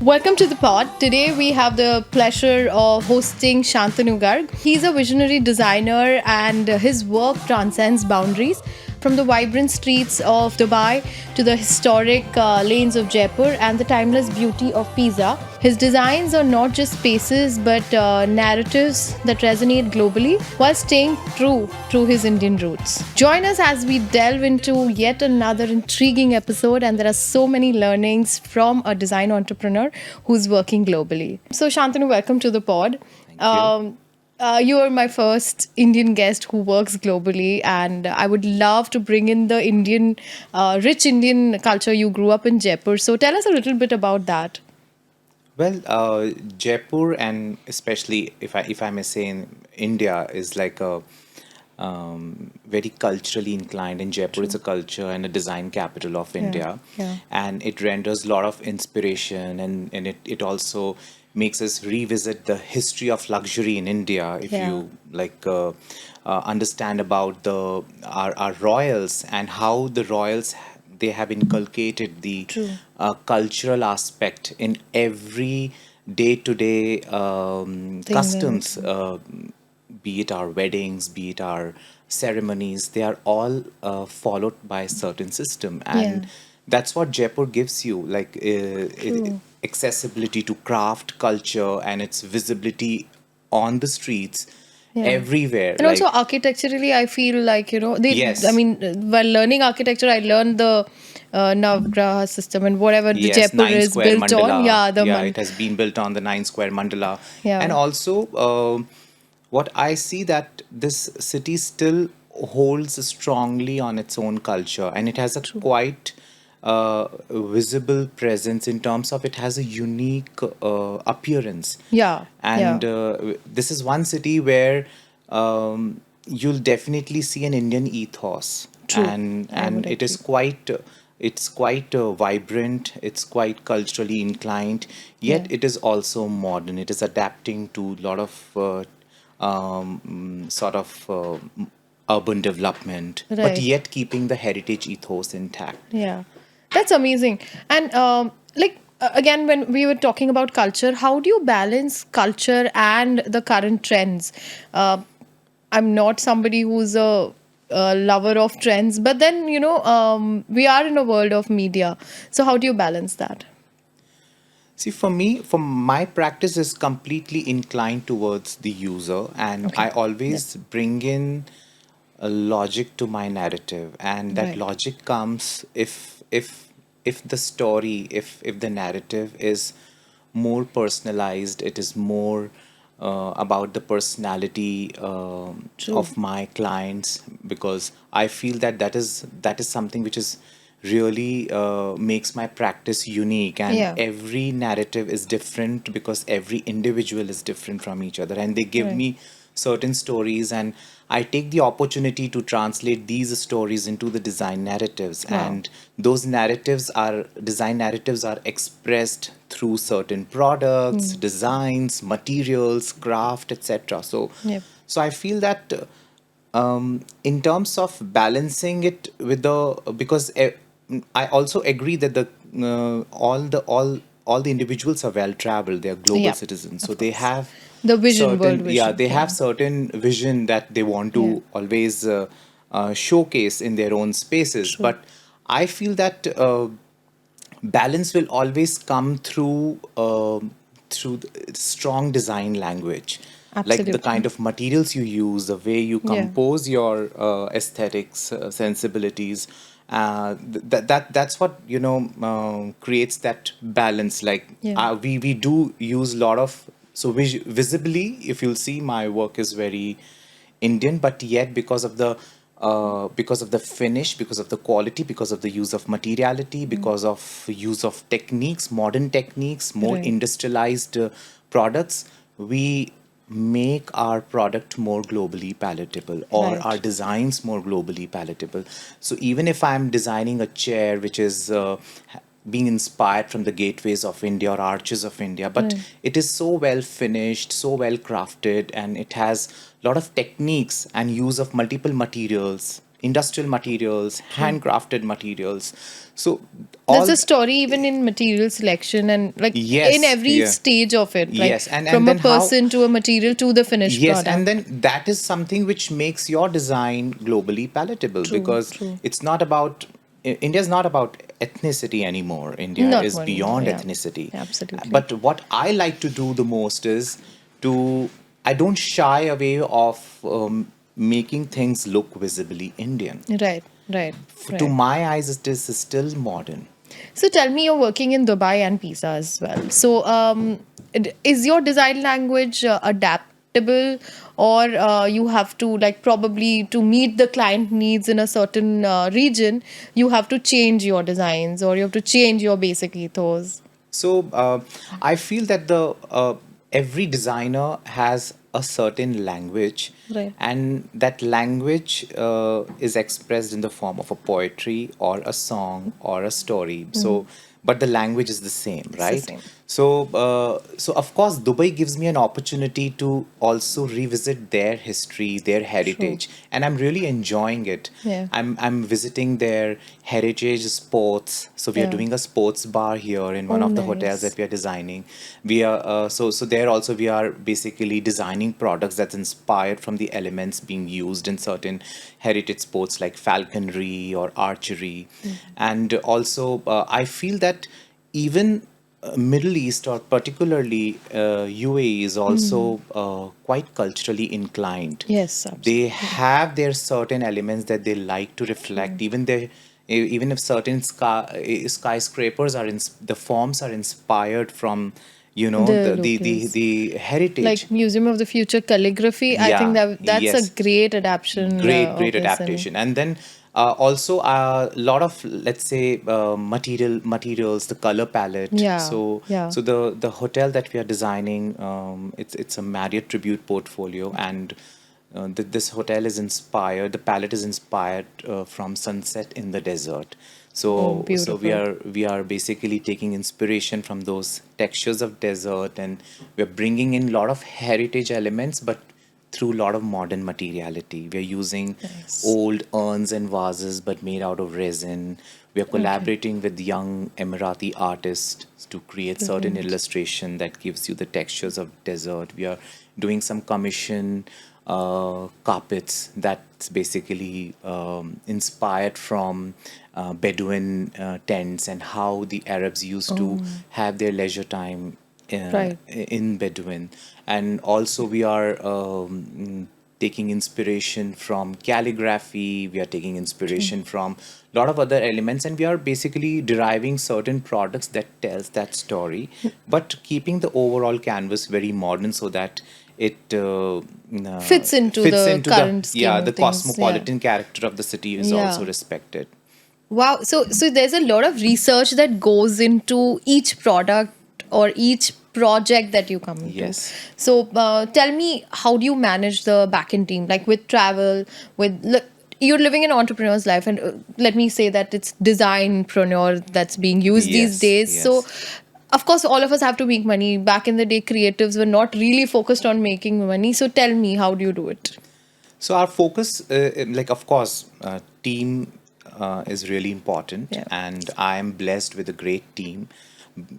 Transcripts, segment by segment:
Welcome to the pod. Today we have the pleasure of hosting Shantanu Garg. He's a visionary designer and his work transcends boundaries. From the vibrant streets of Dubai to the historic lanes of Jaipur and the timeless beauty of Pisa, his designs are not just spaces but narratives that resonate globally while staying true to his Indian roots. Join us as we delve into yet another intriguing episode, and there are so many learnings from a design entrepreneur who's working globally. So, Shantanu, welcome to the pod. Thank you. You are my first Indian guest who works globally, and I would love to bring in the rich Indian culture. You grew up in Jaipur, so tell us a little bit about that. Well, Jaipur, and especially if I may say in India, is like a very culturally inclined. And Jaipur is True. a culture and a design capital of Yeah. India, Yeah. and it renders a lot of inspiration, and it also makes us revisit the history of luxury in India. If Yeah. you understand about the our royals and how the royals they have inculcated the True. cultural aspect in every day-to-day Thing they would customs, do. be it our weddings, be it our ceremonies, they are all followed by a certain system, Yeah. and that's what Jaipur gives you, like True. accessibility to craft culture and its visibility on the streets Yeah. everywhere. And also architecturally, I feel like, I Yes, mean, while learning architecture, I learned the Navgraha system and whatever the yes, Jaipur nine is square built on. mandala. Yeah, Yeah, it has been built on the nine square mandala, and yeah, also what I see that this city still holds strongly on its own culture, and it has a true. quite visible presence in terms of it has a unique appearance, Yeah, and yeah, this is one city where you'll definitely see an Indian ethos, true. I would and it is agree. quite it's quite vibrant, it's quite culturally inclined, yet Yeah, it is also modern. It is adapting to a lot of sort of urban development, but right. yet keeping the heritage ethos intact. Yeah, that's amazing. And again, when we were talking about culture, how do you balance culture and the current trends? Uh, I'm not somebody who's a lover of trends, but then, we are in a world of media. So, how do you balance that? See, for me, for my practice is completely inclined towards the user, and I Okay. Yeah. always bring in a logic to my narrative, and that Right. logic comes if the story, if the narrative is more personalized, it is more about the personality True. of my clients, because I feel that that is something which is really makes my practice unique, and Yeah. every narrative is different because every individual is different from each other, and they give Right. me certain stories, and I take the opportunity to translate these stories into the design narratives, Wow. and those design narratives are expressed through certain products, Hmm. designs, materials, craft, etc. Yep. So I feel that in terms of balancing it with the, because I also agree that the all the individuals are well traveled, they are global Yeah. citizens, so Of they course. have The vision, world certain, yeah, vision. they have Yeah. certain vision that they want Yeah. to always showcase in their own spaces, True. but I feel that balance will always come through the strong design language, like the kind Absolutely. of materials you use, the way you Yeah. compose your aesthetics, sensibilities. That's what creates that balance. Like Yeah. we do use a lot of, so visibly, if you'll see, my work is very Indian, but yet because of the finish, because of the quality, because of the use of materiality, Mm. because of use of techniques, modern techniques, more Right. industrialized products, we make our product more globally palatable, or our Right. designs more globally palatable. So even if I'm designing a chair which is being inspired from the gateways of India or arches of India, but Right. it is so well finished, so well crafted, and it has a lot of techniques and use of multiple materials industrial materials, handcrafted materials. So There's all a story even in material selection and like in yes, every yeah, stage of it, like yes, and from a then how person to a material to the finished yes, and product. then that is something which makes your design globally palatable True, because true. it's not about India is not about ethnicity anymore. India Not is more anymore. beyond Yeah, ethnicity. absolutely. But what I like to do the most is to I don't shy away of making things look visibly Indian. Right, right, To right. my eyes, it is still modern. So tell me, you're working in Dubai and Pisa as well. So is your design language adaptable, or you have to like probably to meet the client needs in a certain region, you have to change your designs or you have to change your basic ethos? So I feel that the every designer has a certain language, Right. and that language is expressed in the form of a poetry or a song or a story. So, but the language is the same, It's the right? same. So of course, Dubai gives me an opportunity to also revisit their history, their True. heritage, and I'm really enjoying it. Yeah. I'm visiting their heritage sports. So we are Yeah. doing a sports bar here in one Oh, of the hotels that nice. we are designing. We are so there also we are basically designing products that's inspired from the elements being used in certain heritage sports like falconry or archery, and also I feel that even Middle East or particularly UAE is also quite culturally inclined. Yes, They absolutely. have their certain elements that they like to True. reflect. Even if certain skyscrapers are the forms are inspired from The locals. the heritage. Like Museum of the Future calligraphy, I think Yeah, that that's a yes, great adaptation great of this. And adaptation. And then also a lot of, let's say, materials, the color palette. yeah, So yeah. so the hotel that we are designing, it's a Marriott tribute portfolio, and this hotel is inspired, the palette is inspired from sunset in the desert. Oh, So we beautiful. are basically taking inspiration from those textures of desert, and we're bringing in a lot of heritage elements, but through a lot of modern materiality. We're using Nice. old urns and vases but made out of resin. We are Okay. collaborating with young Emirati artists to create certain Brilliant. illustration that gives you the textures of desert. We are doing some commission carpets that's basically inspired from Bedouin tents and how the Arabs used to Oh, have their leisure time right. in Bedouin. And also, we are taking inspiration from calligraphy, we are taking True. inspiration from a lot of other elements, and we are basically deriving certain products that tells that story, but keeping the overall canvas very modern so that it Fits into fits the into the, current scheme yeah, of the things. Yeah. cosmopolitan character of the city is also Yeah. respected. Wow. So there's a lot of research that goes into each product or each project that you come into. Yes. So tell me, how do you manage the back end team? Like with travel, with look, you're living an entrepreneur's life, and let me say that it's designpreneur that's being used these Yes, days. So yes. of course, all of us have to make money. Back in the day, creatives were not really focused on making money. So tell me, how do you do it? So our focus, like of course, team is really important, Yeah. and I am blessed with a great team.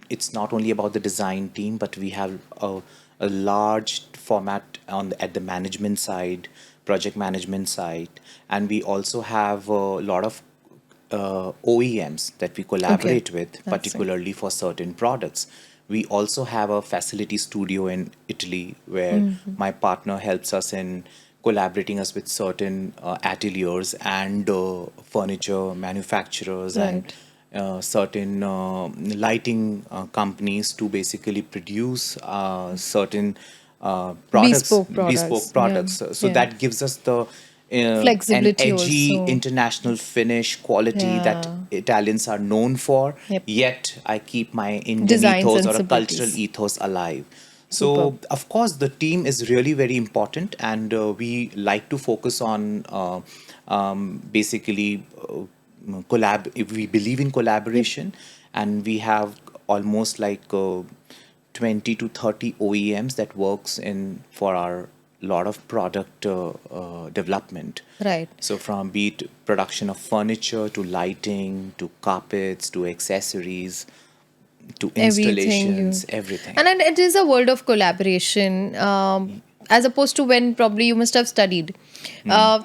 It's not only about the design team, but we have a large format at the management side, project management side, and we also have a lot of OEMs that we Okay. collaborate with, That's right. particularly for certain products. We also have a facility studio in Italy where my partner helps us in collaborating us with certain ateliers and furniture manufacturers and Right. certain lighting companies to basically produce certain products, Bespoke bespoke products. Yeah. products. So Yeah. that gives us the an Flexibility edgy also. international finish quality that Yeah. Italians are known for. Yep. Yet I keep my Indian Design ethos or a cultural sensibilities. ethos alive. Superb. So, of course, the team is really very important, and we like to focus on basically collab. If we believe in Yep. collaboration, and we have almost like 20 to 30 OEMs that works in for our lot of product development. Right. So from be it production of furniture to lighting to carpets to accessories to Everything you. installations, everything. And then it is a world of collaboration, as opposed to when probably you must have studied.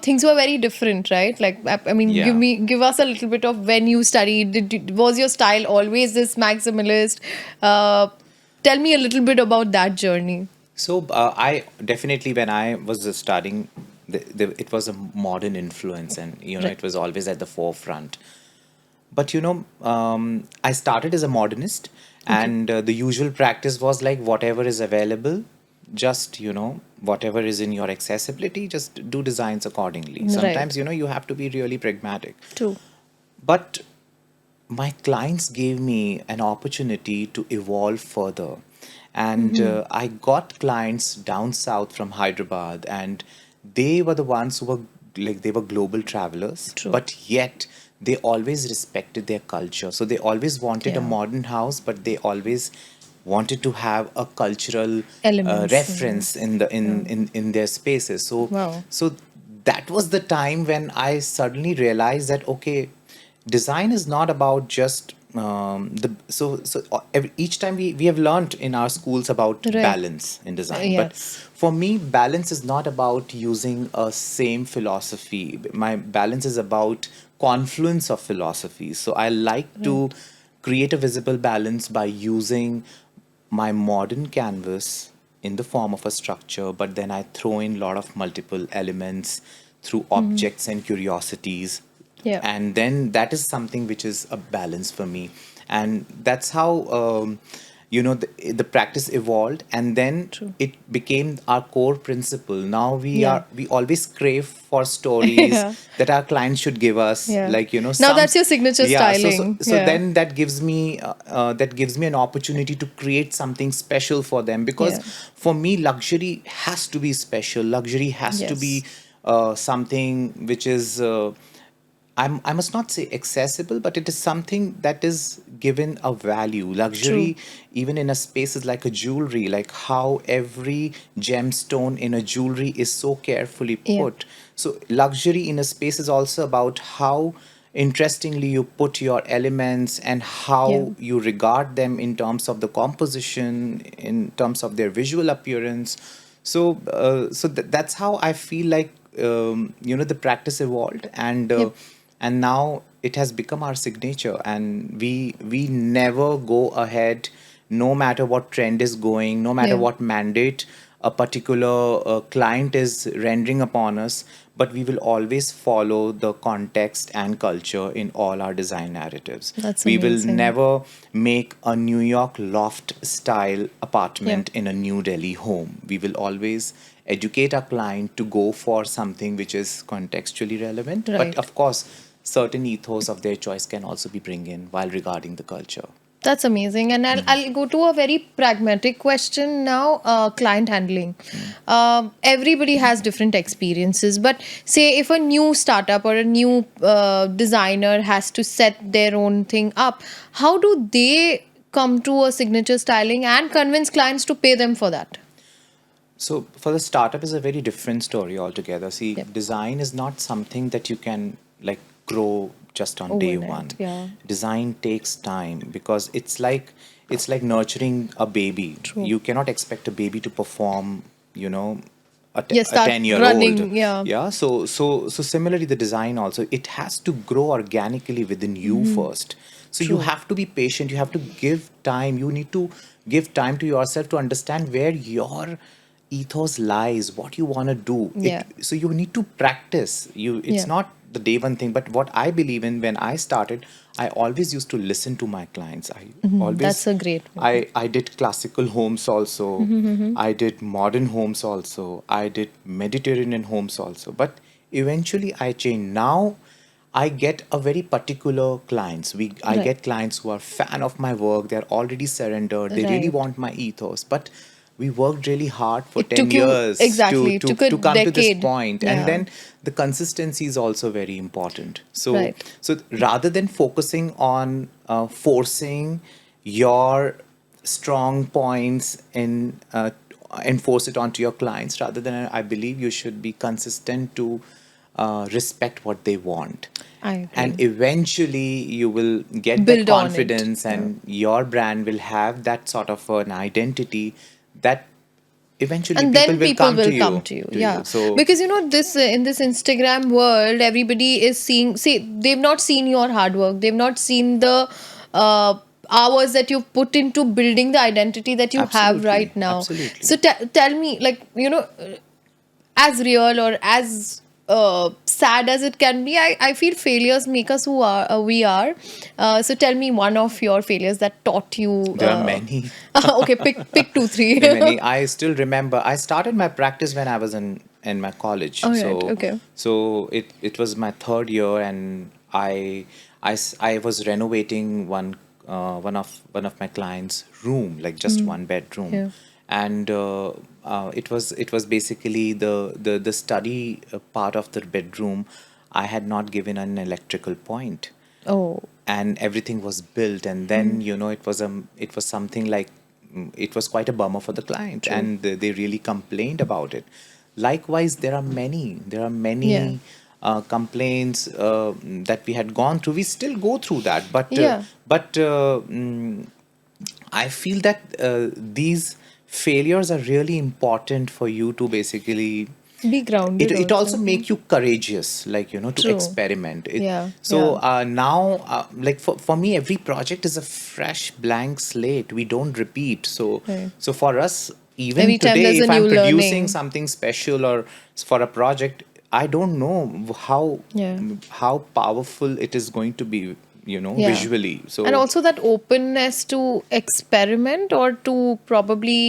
Things were very different, right? Like, I mean, Yeah. give us a little bit of when you studied. Was your style always this maximalist? Uh, Tell me a little bit about that journey. So I definitely, when I was studying, it was a modern influence, and Right. it was always at the forefront. But I started as a modernist, Okay. and the usual practice was like whatever is available, just whatever is in your accessibility, just do designs accordingly. Right. Sometimes you have to be really pragmatic. True. But my clients gave me an opportunity to evolve further. And I got clients down south from Hyderabad, and they were the ones who were like they were global travelers, True. but yet they always respected their culture. So they always wanted a Yeah. modern house, but they always wanted to have a cultural Elements. reference in the in their spaces. So Wow. so that was the time when I suddenly realized that okay, design is not about just the each time we have learned in our schools about Right. balance in design, but Yes. for me balance is not about using a same philosophy. My balance is about confluence of philosophies. So I like to Right. create a visible balance by using my modern canvas in the form of a structure, but then I throw in a lot of multiple elements through objects and curiosities. Yeah. And then that is something which is a balance for me. And that's how, the practice evolved. And then True. it became our core principle. Now Yeah. we always crave for stories Yeah. that our clients should give us, Yeah. like, Now some, that's your signature yeah. So, so, styling. so Yeah. then that gives me an opportunity to create something special for them, because Yeah. for me luxury has to be special. Luxury has to be Yes. something which is I must not say accessible, but it is something that is given a value. True. Luxury, even in a space, is like a jewelry, like how every gemstone in a jewelry is so carefully Yeah. put. So, luxury in a space is also about how interestingly you put your elements and Yeah. how you regard them in terms of the composition, in terms of their visual appearance. That's how I feel like the practice evolved, Yep. and now it has become our signature, and we never go ahead, no matter what trend is going, no matter Yeah. what mandate a particular client is rendering upon us, but we will always follow the context and culture in all our design narratives. That's We will amazing. never make a New York loft style Yeah. apartment in a New Delhi home. We will always educate our client to go for something which is contextually relevant, but Right. of course certain ethos of their choice can also be bring in while regarding the culture. That's amazing. And I'll go to a very pragmatic question now, client handling. Everybody has different experiences, but say if a new startup or a new designer has to set their own thing up, how do they come to a signature styling and convince clients to pay them for that? So for the startup is a very different story altogether. See, Yep. design is not something that you can like grow just on day Overnight. one. Yeah. Design takes time because it's like nurturing a baby. True. You cannot expect a baby to perform, Yeah. a Start 10-year old. running. Yeah. Yeah. So similarly the design also, it has to grow organically within you first. So you True. have to be patient, you have to give time, you need to give time to yourself to understand where your ethos lies, what you want to do Yeah. it. So you need to practice. It's Yeah. not the day one thing, but what I believe in, when I started, I always used to listen to my clients. I That's always a great one. I did classical homes also, I did modern homes also, I did Mediterranean homes also, but eventually I changed. Now I get a very particular clients. I Right. get clients who are fan of my work. They're already surrendered. They really Right. want my ethos. But we worked really hard for It 10 took you years exactly. It took a to come to this decade. point. And Yeah. then the consistency is also very important. So Right. so rather than focusing on forcing your strong points in enforce it onto your clients. Rather than, I believe you should be consistent to respect what they want. I And agree. eventually you will get that Build on it. confidence, Yeah. and your brand will have that sort of an identity that eventually And people then will people come to will come you to you. to you Yeah. So Because this in this Instagram world, everybody is seeing, see, they've not seen your hard work, they've not seen the uh, hours that you've put into building the identity that you have absolutely, right now. absolutely. So tell me, like, as real or as sad as it can be, I feel failures make us who are we are. So tell me one of your failures that taught you. There are many. Okay, pick two, three. There are many. I still remember I started my practice when I was in my college. All right. So Okay. it was my third year, and I was renovating one of my clients' room, like just one bedroom. Yeah. And it was basically the study part of the bedroom. I had not given an electrical point, Oh. and everything was built. And then it was something like, it was quite a bummer for the client, True. and they really complained about it. Likewise, there are many Yeah. complaints that we had gone through. We still go through that, but Yeah. I feel that these failures are really important for you to basically, Be it, grounded it also also. make you courageous, like, to True. experiment it. Yeah. So Yeah. now, like, for me, every project is a fresh blank slate. We don't repeat. So Right. so for us, even Every time today, there's a if I'm new producing learning. something special or for a project, I don't know Yeah. how powerful it is going to be, Yeah. visually. And So also that openness to experiment or to probably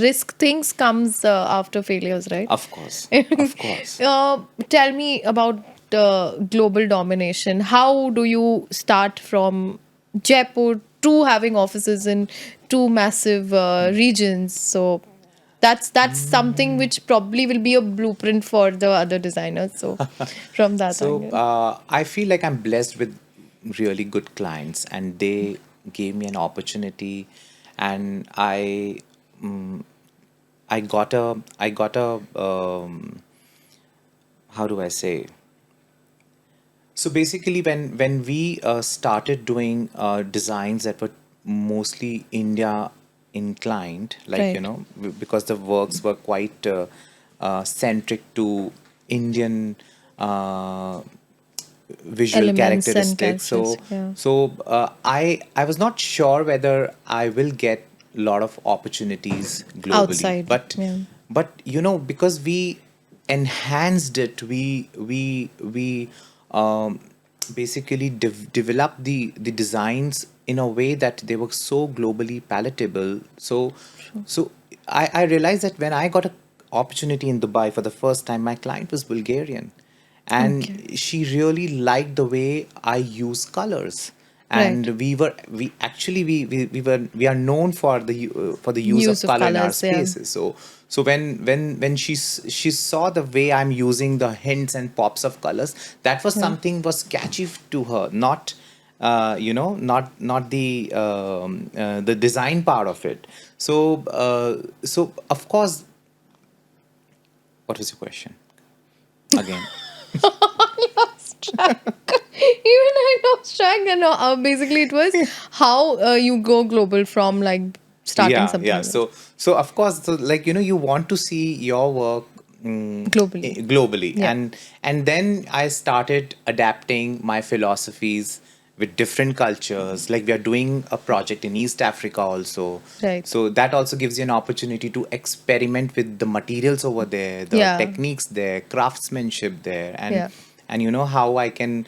risk things comes after failures, right? of course, of course. Tell me about global domination. How do you start from Jaipur to having offices in two massive regions? So that's something which probably will be a blueprint for the other designers. So from that So angle. I feel like I'm blessed with really good clients, and they gave me an opportunity, and I got a how do I say? So basically, when we started doing designs that were mostly India inclined, like, Right. because the works were quite centric to Indian uh, visual Elements and characteristics. characters. So Yeah. so I was not sure whether I will get a lot of opportunities globally, Outside. but Yeah. because we enhanced it, we basically developed the designs in a way that they were so globally palatable. So I realized that when I got an opportunity in Dubai for the first time, my client was Bulgarian, Okay. and she really liked the way I use colors. Right. And we actually we are known for the use Use of of color in our colors. Yeah. spaces. So when she saw the way I'm using the hints and pops of colors, that was Yeah. something was catchy to her, not not the design part of it. So of course, what was your question again? Even I lost track. And basically, it was how you go global from like starting Yeah. something So of course, so, like, you want to see your work globally. globally. Yeah. And then I started adapting my philosophies with different cultures. Like, we are doing a project in East Africa also, Right. so that also gives you an opportunity to experiment with the materials over there, the Yeah. techniques there, craftsmanship there. and Yeah. and how I can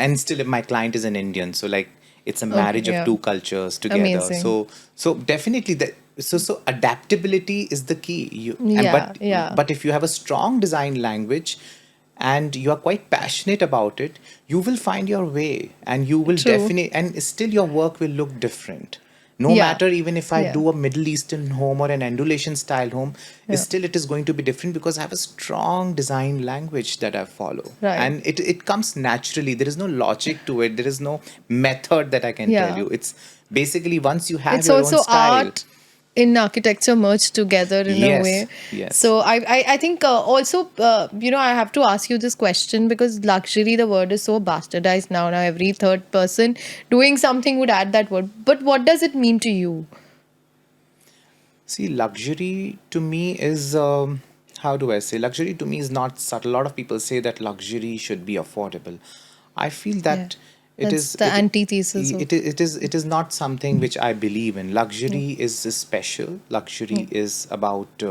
and still, if my client is an Indian, so, like, it's a Okay. marriage of Yeah. two cultures together. Amazing. So definitely that. So adaptability is the key. Yeah. Yeah. But if you have a strong design language and you are quite passionate about it, you will find your way, and you will True. definitely, and still your work will look different. No Yeah. matter, even if I Yeah. do a Middle Eastern home or an Andalutian style home, Yeah. still it is going to be different, because I have a strong design language that I follow. Right. And it comes naturally. There is no logic to it. There is no method that I can tell Yeah. you. It's basically, once you have It's your own also style. art in architecture merged together in a Yes, way. yes. So I think also I have to ask you this question because luxury, the word is so bastardized now. Now every third person doing something would add that word. But what does it mean to you? See, luxury to me is, how do I say? Luxury to me is not subtle. A lot of people say that luxury should be affordable. I feel Yeah, that it that's is the it antithesis of. it is not something which I believe in. Yeah. Luxury is special. Luxury Mm. is about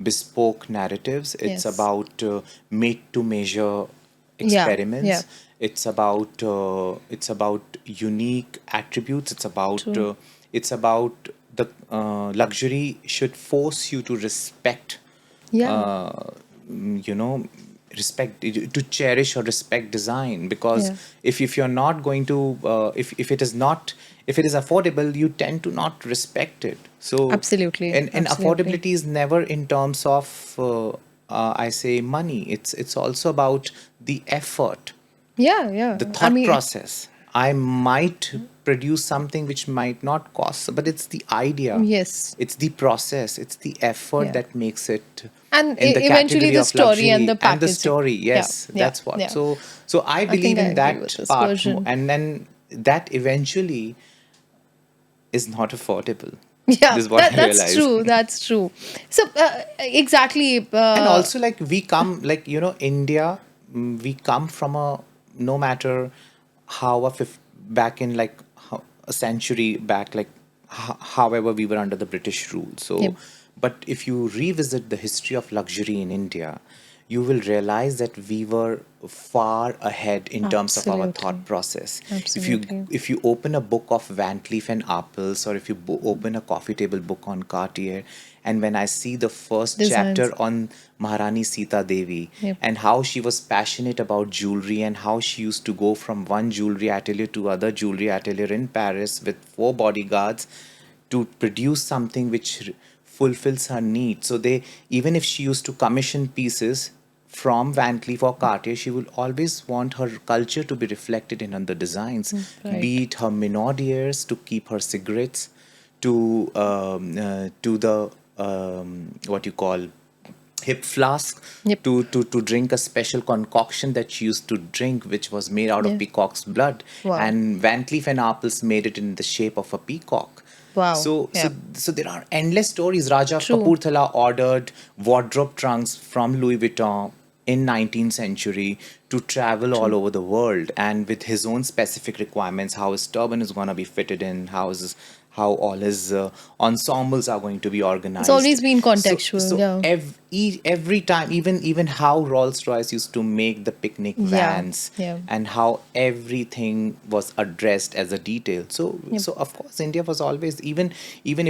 bespoke narratives. It's Yes. about made to measure Yeah. Yeah. experiments. It's about unique attributes. True. It's about the luxury should force you to respect, Yeah. uh, you know, respect, to cherish or respect design, because Yeah. if you're not going to if it is not, if it is affordable, you tend to not respect it. So Absolutely. and Absolutely. affordability is never in terms of I say money. It's also about the effort, Yeah. Yeah. the I thought mean, process. I might produce something which might not cost, but it's the idea, yes. it's the process, it's the effort Yeah. that makes it And in the eventually category the of story and the luxury, and the packaging. story. Yeah. Yes, Yeah. that's what. Yeah. So I I think believe I in agree with that this part version. and then that eventually is not affordable. Yeah, This is what I that's realize. true. That's true. So exactly. And also, like, we come, like, India, we come from a, no matter how back in, like, how, a century back, like, however we were under the British rule. Yep. So but if you revisit the history of luxury in India, you will realize that we were far ahead in terms of our Absolutely. thought process. Absolutely. If you open a book of Van Cleef and Arpels, or if you open a coffee table book on Cartier, and when I see the first Designs. chapter on Maharani Sita Devi, Yep. and how she was passionate about jewelry, and how she used to go from one jewelry atelier to other jewelry atelier in Paris with 4 bodyguards to produce something which fulfills her needs. So they, even if she used to commission pieces from Van Cleef or Cartier, she will always want her culture to be reflected in the designs, Right. be it her Minaudiers to keep her cigarettes, to the what you call hip flask, Yep. to drink a special concoction that she used to drink, which was made out of Yeah. peacock's blood, Wow. and Van Cleef and Arpels made it in the shape of a peacock. Wow. So, Yeah. so there are endless stories. Raja of True. Kapurthala ordered wardrobe trunks from Louis Vuitton in 19th century to travel all True. over the world, and with his own specific requirements, how his turban is going to be fitted in, how all his ensembles are going to be It's organized. always been contextual. So Yeah. every time, even how Rolls Royce used to make the picnic Yeah. vans, Yeah. and how everything was addressed as a detail. Yep. So of course India was always, even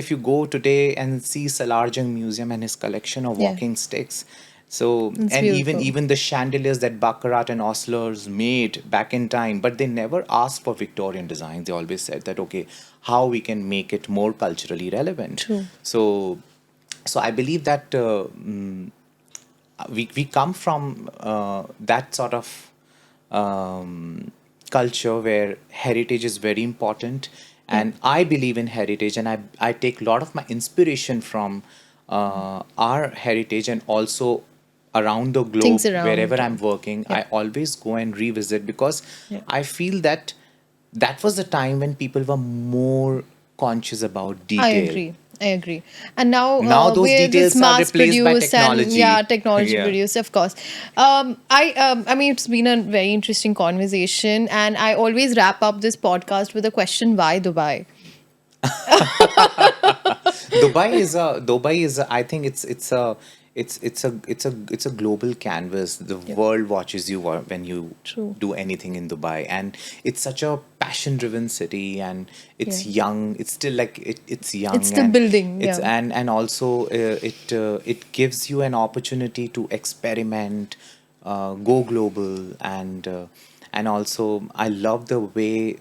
if you go today and see Salarjung Museum and his collection of Yeah. walking sticks. So, It's and beautiful. even the chandeliers that Baccarat and Oslers made back in time, but they never asked for Victorian designs. They always said that, okay, how we can make it more culturally relevant. True. So, so I believe that we come from that sort of culture where heritage is very important, Yep. and I believe in heritage, and I take a lot of my inspiration from our heritage, and also around the Things globe wherever around. I'm working. Yep. I always go and revisit, because Yeah. I feel that that was the time when people were more conscious about I detail. agree. I agree. And now, Now those with this details are mass replaced by produced and yeah, technology. technology Yeah. produced, of course. I mean, it's been a very interesting conversation, and I always wrap up this podcast with a question: Why Dubai? Dubai is a, I think it's a global canvas. The Yep. world watches you when you True. do anything in Dubai, and it's such a passion driven city, and Yeah. it's young. It's still like it's It's young, the and building. it's Yeah. and also it gives you an opportunity to experiment, go global, and also I love the way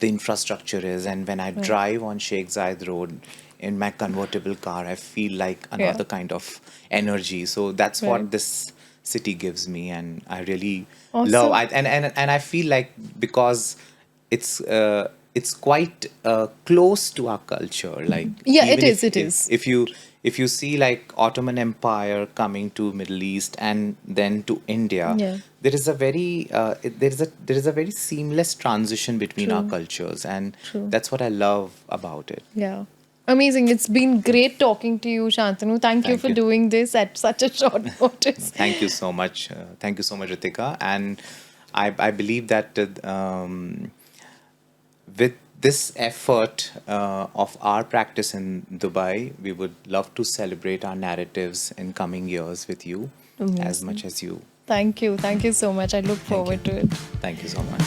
the infrastructure is. And when I Right. drive on Sheikh Zayed Road in my convertible car, I feel like Yeah. another kind of energy. So that's Right. what this city gives me, and I really love. Awesome. And I feel like, because it's it's quite close to our culture. Like Yeah, it even is. if, It if is. if you see like Ottoman Empire coming to Middle East and then to India, Yeah. there is a very there is a very seamless transition between our True. cultures, and True. that's what I love about it. Yeah. Amazing. It's been great talking to you, Shantanu. Thank you Thank for you. doing this at such a short notice. Thank you so much. Thank you so much, Ritika. And I believe that with this effort of our practice in Dubai, we would love to celebrate our narratives in coming years with you as much Amazing. as you. Thank you. Thank you so much. I look Thank you. forward to it. Thank you so much.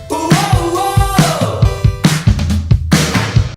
Whoa, whoa.